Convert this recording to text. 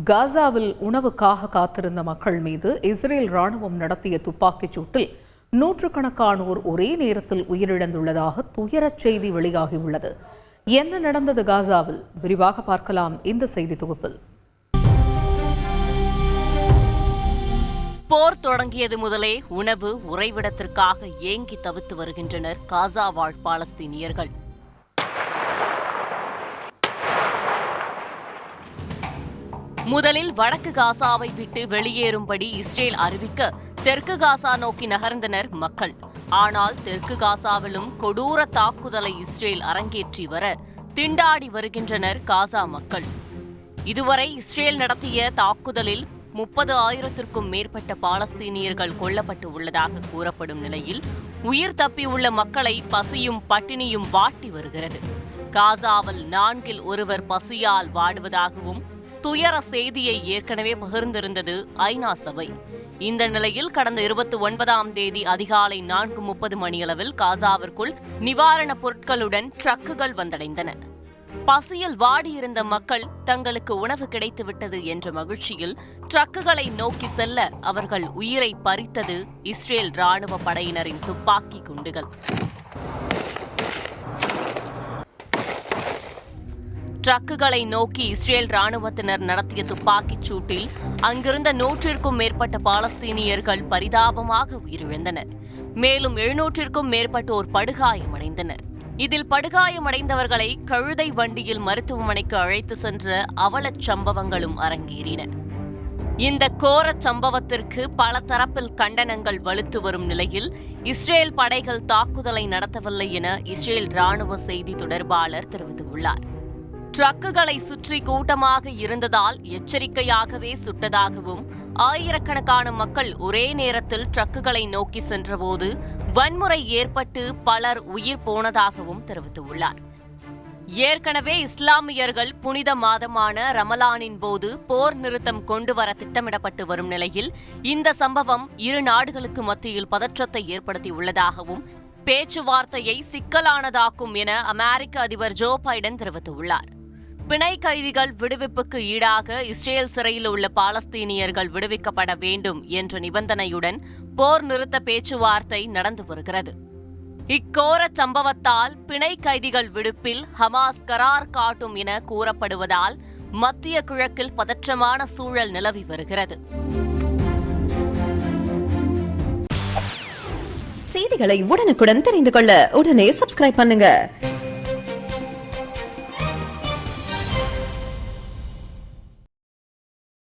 காசாவில் உணவுக்காக காத்திருந்த மக்கள் மீது இஸ்ரேல் ராணுவம் நடத்திய துப்பாக்கிச் சூட்டில் நூற்றுக்கணக்கானோர் ஒரே நேரத்தில் உயிரிழந்துள்ளதாக துயரச் செய்தி வெளியாகியுள்ளது. என்ன நடந்தது காசாவில்? விரிவாக பார்க்கலாம் இந்த செய்தி தொகுப்பில். போர் தொடங்கியது முதலே உணவு உறைவிடத்திற்காக ஏங்கி தவித்து வருகின்றனர் காசா வாழ் பாலஸ்தீனியர்கள். முதலில் வடக்கு காசாவை விட்டு வெளியேறும்படி இஸ்ரேல் அறிவிக்க தெற்கு காசா நோக்கி நகர்ந்தனர் மக்கள். ஆனால் தெற்கு காசாவிலும் கொடூர தாக்குதலை இஸ்ரேல் அரங்கேற்றி வர திண்டாடி வருகின்றனர் காசா மக்கள். இதுவரை இஸ்ரேல் நடத்திய தாக்குதலில் 30,000த்திற்கும் மேற்பட்ட பாலஸ்தீனியர்கள் கொல்லப்பட்டு உள்ளதாக கூறப்படும் நிலையில் உயிர் தப்பியுள்ள மக்களை பசியும் பட்டினியும் வாட்டி வருகிறது. காசாவில் 4 ஒருவர் பசியால் வாடுவதாகவும் துயர செய்தியை ஏற்கனவே பகிர்ந்திருந்தது ஐநா சபை. இந்த நிலையில் கடந்த 29ஆம் தேதி அதிகாலை 4:30 மணியளவில் காசாவிற்குள் நிவாரணப் பொருட்களுடன் ட்ரக்குகள் வந்தடைந்தன. பசியில் வாடியிருந்த மக்கள் தங்களுக்கு உணவு கிடைத்துவிட்டது என்ற மகிழ்ச்சியில் ட்ரக்குகளை நோக்கி செல்ல அவர்கள் உயிரை பறித்தது இஸ்ரேல் ராணுவ படையினரின் துப்பாக்கி குண்டுகள். ட்ரக்குகளை நோக்கி இஸ்ரேல் ராணுவத்தினர் நடத்திய துப்பாக்கிச் சூட்டில் அங்கிருந்த 100ற்கும் மேற்பட்ட பாலஸ்தீனியர்கள் பரிதாபமாக உயிரிழந்தனர். மேலும் 700ற்கும் மேற்பட்டோர் படுகாயமடைந்தனர். இதில் படுகாயமடைந்தவர்களை கழுதை வண்டியில் மருத்துவமனைக்கு அழைத்து சென்ற அவலச் சம்பவங்களும் அரங்கேறின. இந்த கோரச் சம்பவத்திற்கு பல தரப்பில் கண்டனங்கள் வலுத்து வரும் நிலையில் இஸ்ரேல் படைகள் தாக்குதலை நடத்தவில்லை என இஸ்ரேல் ராணுவ செய்தி தொடர்பாளர் தெரிவித்துள்ளார். ட்ரக்குகளை சுற்றி கூட்டமாக இருந்ததால் எச்சரிக்கையாகவே சுட்டதாகவும், ஆயிரக்கணக்கான மக்கள் ஒரே நேரத்தில் ட்ரக்குகளை நோக்கி சென்றபோது வன்முறை ஏற்பட்டு பலர் உயிர் போனதாகவும் தெரிவித்துள்ளார். ஏற்கனவே இஸ்லாமியர்கள் புனித மாதமான ரமலானின் போது போர் நிறுத்தம் கொண்டுவர திட்டமிடப்பட்டு வரும் நிலையில் இந்த சம்பவம் இரு நாடுகளுக்கு மத்தியில் பதற்றத்தை ஏற்படுத்தியுள்ளதாகவும், பேச்சுவார்த்தையை சிக்கலானதாக்கும் என அமெரிக்க அதிபர் ஜோ பைடன் தெரிவித்துள்ளார். பிணை கைதிகள் விடுவிப்புக்கு ஈடாக இஸ்ரேல் சிறையில் உள்ள பாலஸ்தீனியர்கள் விடுவிக்கப்பட வேண்டும் என்ற நிபந்தனையுடன் போர் நிறுத்த பேச்சுவார்த்தை நடந்து வருகிறது. இக்கோர சம்பவத்தால் பிணை கைதிகள் விடுப்பில் ஹமாஸ் கரார் காட்டும் என கூறப்படுவதால் மத்திய கிழக்கில் பதற்றமான சூழல் நிலவி வருகிறது. செய்திகளை உடனுக்குடன் தெரிந்து கொள்ள உடனே சப்ஸ்கிரைப் பண்ணுங்க.